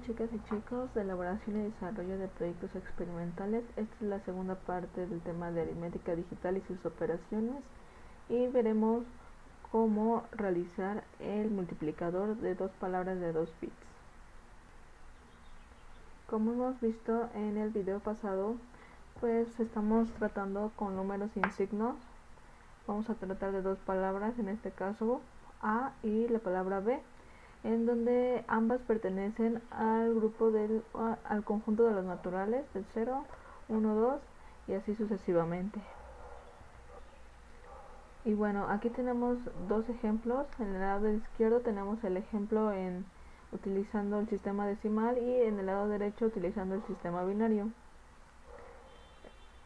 chicas y chicos de elaboración y desarrollo de proyectos experimentales. Esta es la segunda parte del tema de aritmética digital y sus operaciones y veremos cómo realizar el multiplicador de dos palabras de 2 bits. Como hemos visto en el video pasado, pues estamos tratando con números sin signos. Vamos a tratar de dos palabras, en este caso A y la palabra B, en donde ambas pertenecen al grupo al conjunto de los naturales del 0, 1, 2 y así sucesivamente. Y bueno, aquí tenemos dos ejemplos. En el lado izquierdo tenemos el ejemplo utilizando el sistema decimal y en el lado derecho utilizando el sistema binario.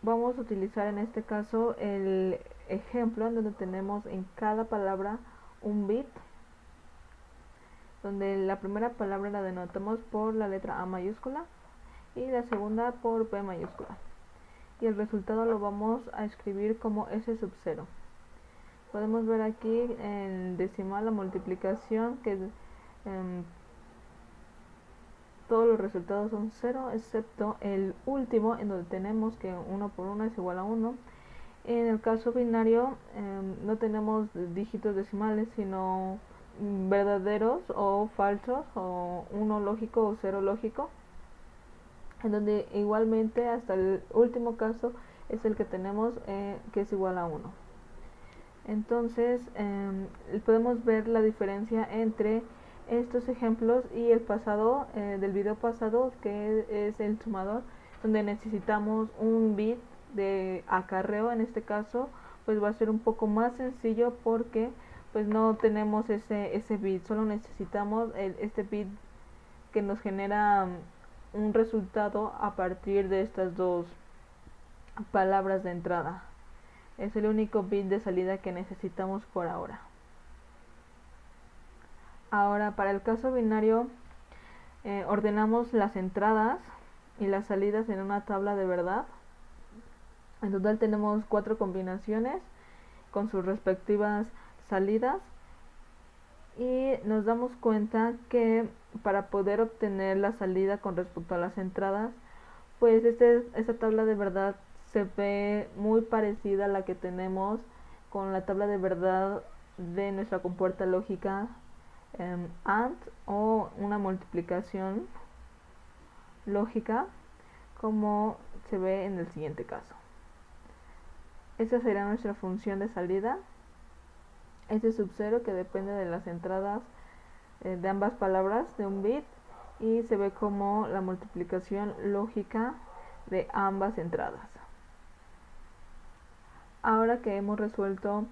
Vamos a utilizar en este caso el ejemplo en donde tenemos en cada palabra un bit, donde la primera palabra la denotamos por la letra A mayúscula y la segunda por B mayúscula, y el resultado lo vamos a escribir como S sub 0. Podemos ver aquí en decimal la multiplicación, que todos los resultados son 0 excepto el último, en donde tenemos que 1 por 1 es igual a 1. En el caso binario no tenemos dígitos decimales, sino verdaderos o falsos, o 1 lógico o 0 lógico, en donde igualmente hasta el último caso es el que tenemos, que es igual a 1. Entonces podemos ver la diferencia entre estos ejemplos y el pasado, del video pasado, que es el sumador, donde necesitamos un bit de acarreo. En este caso pues va a ser un poco más sencillo porque pues no tenemos ese bit, solo necesitamos este bit que nos genera un resultado a partir de estas dos palabras de entrada. Es el único bit de salida que necesitamos por ahora. Ahora, para el caso binario, ordenamos las entradas y las salidas en una tabla de verdad. En total tenemos 4 combinaciones con sus respectivas salidas, y nos damos cuenta que para poder obtener la salida con respecto a las entradas, pues esta tabla de verdad se ve muy parecida a la que tenemos con la tabla de verdad de nuestra compuerta lógica AND, o una multiplicación lógica, como se ve en el siguiente caso. Esta será nuestra función de salida, este sub 0, que depende de las entradas de ambas palabras de un bit, y se ve como la multiplicación lógica de ambas entradas. Ahora que hemos resuelto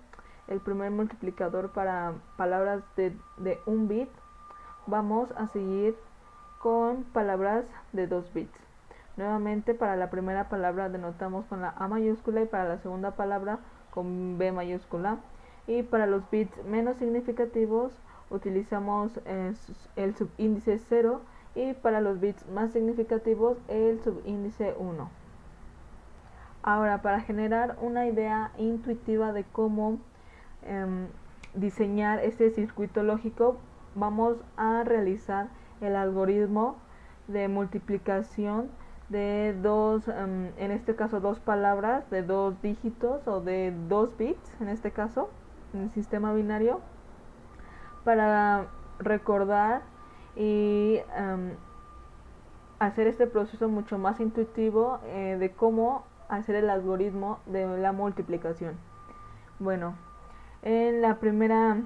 el primer multiplicador para palabras de un bit, vamos a seguir con palabras de 2 bits. Nuevamente, para la primera palabra denotamos con la A mayúscula y para la segunda palabra con B mayúscula, y para los bits menos significativos utilizamos el subíndice 0, y para los bits más significativos el subíndice 1. Ahora, para generar una idea intuitiva de cómo diseñar este circuito lógico, vamos a realizar el algoritmo de multiplicación de dos, en este caso dos palabras de 2 dígitos o de 2 bits, en este caso, en el sistema binario, para recordar y hacer este proceso mucho más intuitivo de cómo hacer el algoritmo de la multiplicación. Bueno, en la primera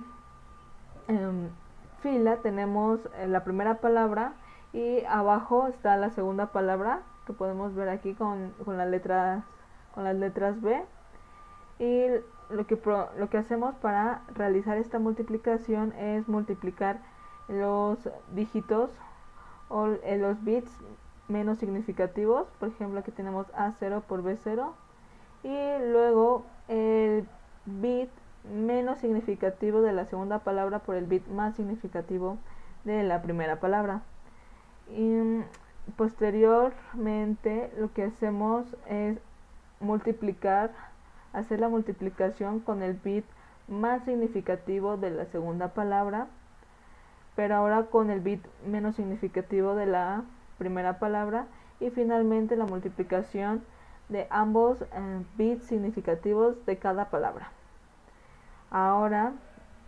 fila tenemos la primera palabra, y abajo está la segunda palabra, que podemos ver aquí con las letras B. Y lo que hacemos para realizar esta multiplicación es multiplicar los dígitos o los bits menos significativos. Por ejemplo, aquí tenemos A0 por B0, y luego el bit menos significativo de la segunda palabra por el bit más significativo de la primera palabra. Y posteriormente lo que hacemos es hacer la multiplicación con el bit más significativo de la segunda palabra, pero ahora con el bit menos significativo de la primera palabra, y finalmente la multiplicación de ambos bits significativos de cada palabra. Ahora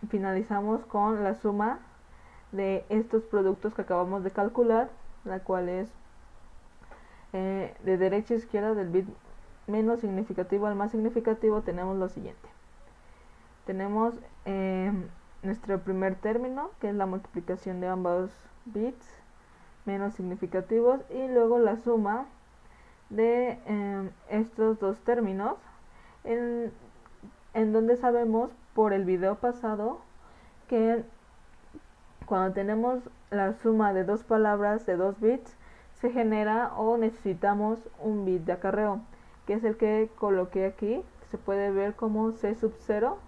finalizamos con la suma de estos productos que acabamos de calcular, la cual es de derecha a izquierda, del bit menos significativo al más significativo. Tenemos lo siguiente: tenemos nuestro primer término, que es la multiplicación de ambos bits menos significativos, y luego la suma de estos dos términos, en donde sabemos por el video pasado que cuando tenemos la suma de dos palabras de 2 bits, se genera o necesitamos un bit de acarreo, que es el que coloqué aquí. Se puede ver como C sub 0,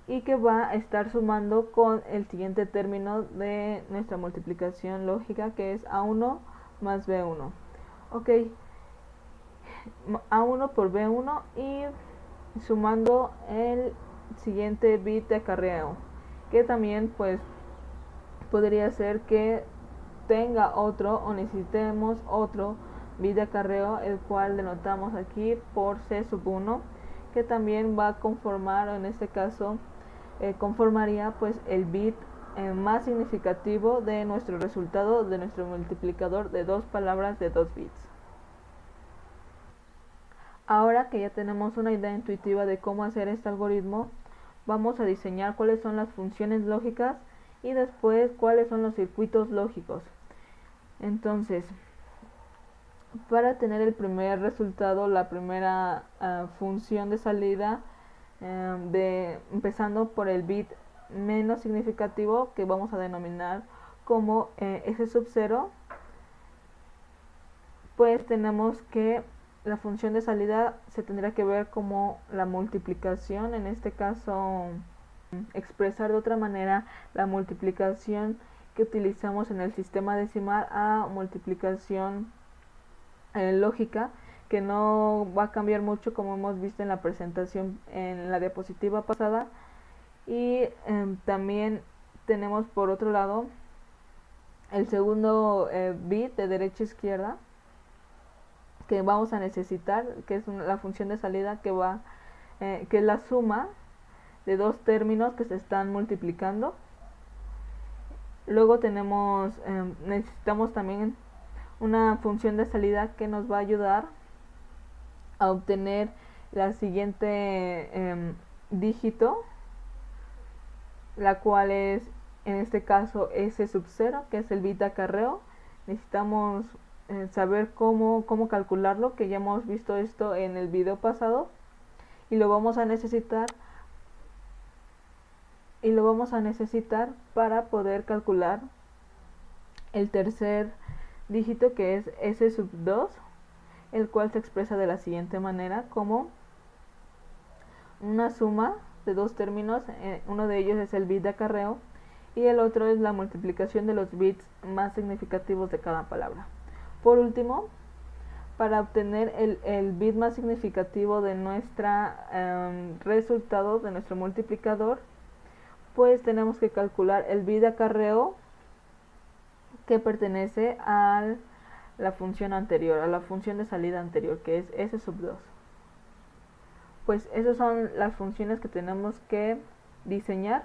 y que va a estar sumando con el siguiente término de nuestra multiplicación lógica, que es A1 más B1. Ok, A1 por B1 y sumando el siguiente bit de acarreo, que también pues podría ser que tenga otro o necesitemos otro bit de acarreo, el cual denotamos aquí por C sub 1, que también va a conformar, o en este caso conformaría pues el bit más significativo de nuestro resultado, de nuestro multiplicador de dos palabras de 2 bits. Ahora que ya tenemos una idea intuitiva de cómo hacer este algoritmo, vamos a diseñar cuáles son las funciones lógicas y después cuáles son los circuitos lógicos. Entonces, para tener el primer resultado, la primera función de salida, empezando por el bit menos significativo, que vamos a denominar como S sub 0, pues tenemos que la función de salida se tendrá que ver como la multiplicación, en este caso expresar de otra manera la multiplicación que utilizamos en el sistema decimal a multiplicación lógica, que no va a cambiar mucho como hemos visto en la presentación en la diapositiva pasada. Y también tenemos por otro lado el segundo bit de derecha a izquierda que vamos a necesitar, que es la función de salida que va que es la suma de dos términos que se están multiplicando. Luego tenemos necesitamos también una función de salida que nos va a ayudar a obtener la siguiente dígito, la cual es en este caso S sub 0, que es el bit de acarreo. Necesitamos saber cómo calcularlo, que ya hemos visto esto en el video pasado, y lo vamos a necesitar para poder calcular el tercer dígito, que es S sub 2, el cual se expresa de la siguiente manera: como una suma de dos términos, uno de ellos es el bit de acarreo y el otro es la multiplicación de los bits más significativos de cada palabra. Por último, para obtener el bit más significativo de nuestra resultado, de nuestro multiplicador, pues tenemos que calcular el bit de acarreo que pertenece a la función anterior, a la función de salida anterior, que es S sub 2. Pues esas son las funciones que tenemos que diseñar.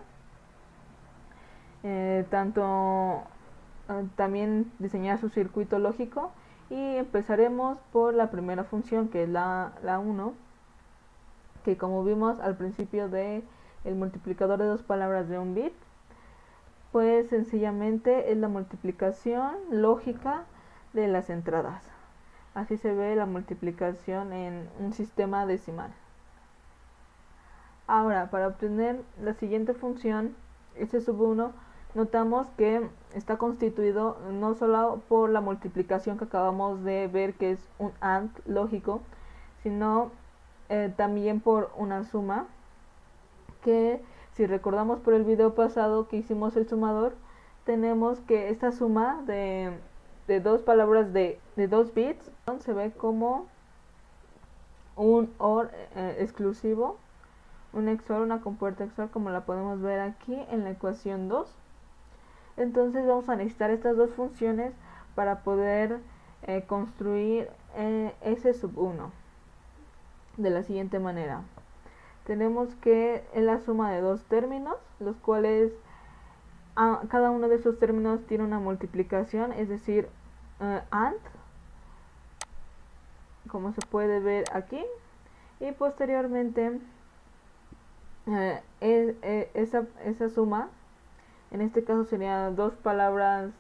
También diseñar su circuito lógico, y empezaremos por la primera función, que es la 1, que como vimos al principio de el multiplicador de dos palabras de un bit, pues sencillamente es la multiplicación lógica de las entradas. Así se ve la multiplicación en un sistema decimal. Ahora, para obtener la siguiente función, S sub 1, notamos que está constituido no solo por la multiplicación que acabamos de ver, que es un AND lógico, sino también por una suma, que si recordamos por el video pasado que hicimos el sumador, tenemos que esta suma de dos palabras de 2 bits se ve como un OR exclusivo, un XOR, una compuerta XOR, como la podemos ver aquí en la ecuación 2. Entonces vamos a necesitar estas dos funciones para poder construir S sub 1 de la siguiente manera. Tenemos que es la suma de dos términos, los cuales cada uno de esos términos tiene una multiplicación, es decir, AND, como se puede ver aquí, y posteriormente esa suma, en este caso serían dos palabras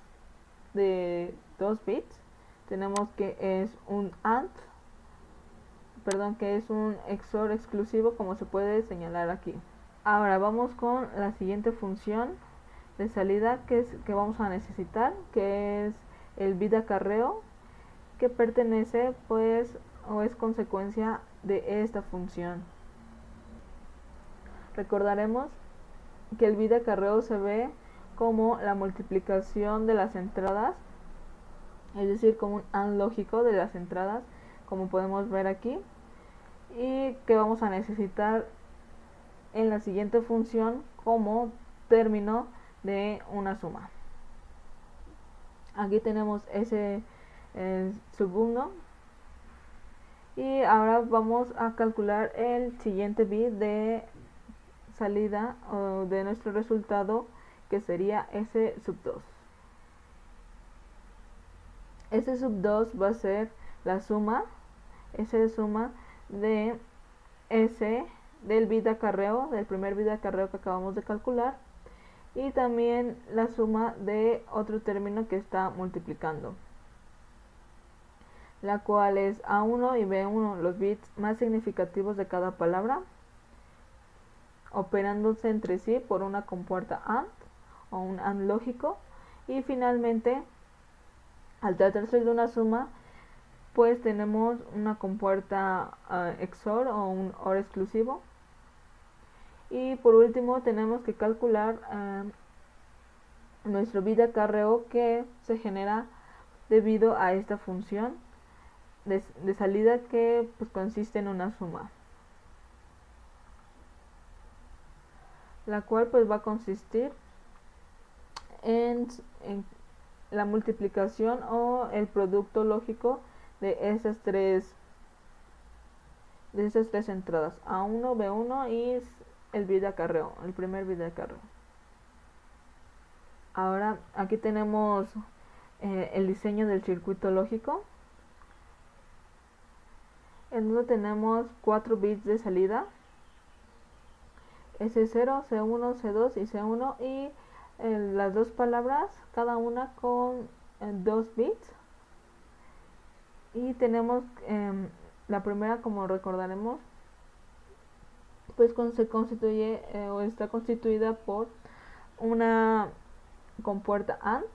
de 2 bits. Tenemos que es un AND, que es un XOR exclusivo, como se puede señalar aquí. Ahora vamos con la siguiente función de salida que vamos a necesitar, que es el bit acarreo, que pertenece pues o es consecuencia de esta función. Recordaremos que el bit acarreo se ve como la multiplicación de las entradas, es decir, como un AND lógico de las entradas, como podemos ver aquí, y que vamos a necesitar en la siguiente función como término de una suma. Aquí tenemos ese sub 1, y ahora vamos a calcular el siguiente bit de salida de nuestro resultado, que sería S sub 2. S sub 2 va a ser la suma, S de suma de S del bit de acarreo, del primer bit de acarreo que acabamos de calcular, y también la suma de otro término que está multiplicando, la cual es A1 y B1, los bits más significativos de cada palabra, operándose entre sí por una compuerta AND o un AND lógico, y finalmente, al tratarse de una suma, pues tenemos una compuerta XOR o un OR exclusivo. Y por último tenemos que calcular nuestro bit de acarreo, que se genera debido a esta función de salida, que pues consiste en una suma, la cual pues va a consistir en la multiplicación o el producto lógico de esas tres entradas, A1, B1 y el bit de acarreo, el primer bit de acarreo. Ahora aquí tenemos el diseño del circuito lógico, en donde tenemos 4 bits de salida, S0, C1, C2 y C1, y las dos palabras, cada una con 2 bits. Y tenemos la primera, como recordaremos, pues se constituye o está constituida por una compuerta AND.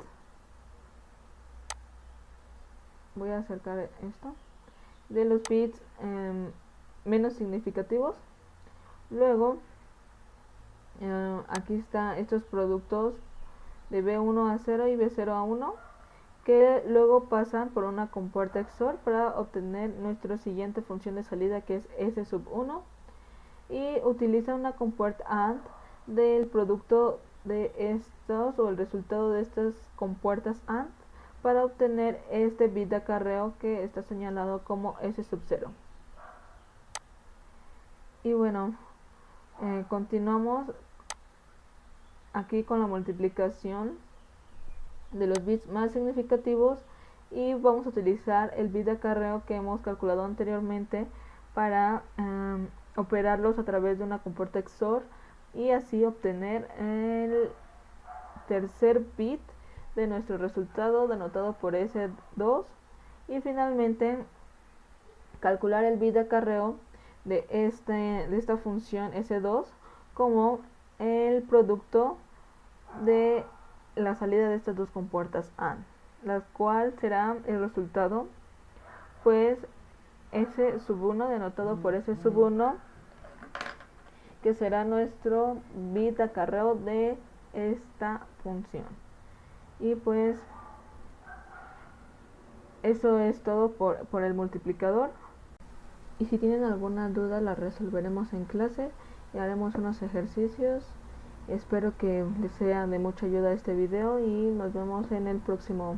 Voy a acercar esto, de los bits menos significativos. Luego aquí están estos productos de B1 a 0 y B0 a 1, que luego pasan por una compuerta XOR para obtener nuestra siguiente función de salida, que es S sub 1, y utiliza una compuerta AND del producto de estos o el resultado de estas compuertas AND para obtener este bit de acarreo, que está señalado como S sub 0. Y bueno, continuamos aquí con la multiplicación de los bits más significativos, y vamos a utilizar el bit de acarreo que hemos calculado anteriormente para operarlos a través de una compuerta XOR, y así obtener el tercer bit de nuestro resultado, denotado por S2, y finalmente calcular el bit de acarreo de esta función S2 como el producto de la salida de estas dos compuertas AND, la cual será el resultado, pues S sub 1 denotado por S sub 1, que será nuestro bit de acarreo de esta función. Y pues eso es todo por el multiplicador. Y si tienen alguna duda la resolveremos en clase y haremos unos ejercicios, Espero que les sea de mucha ayuda este video y nos vemos en el próximo.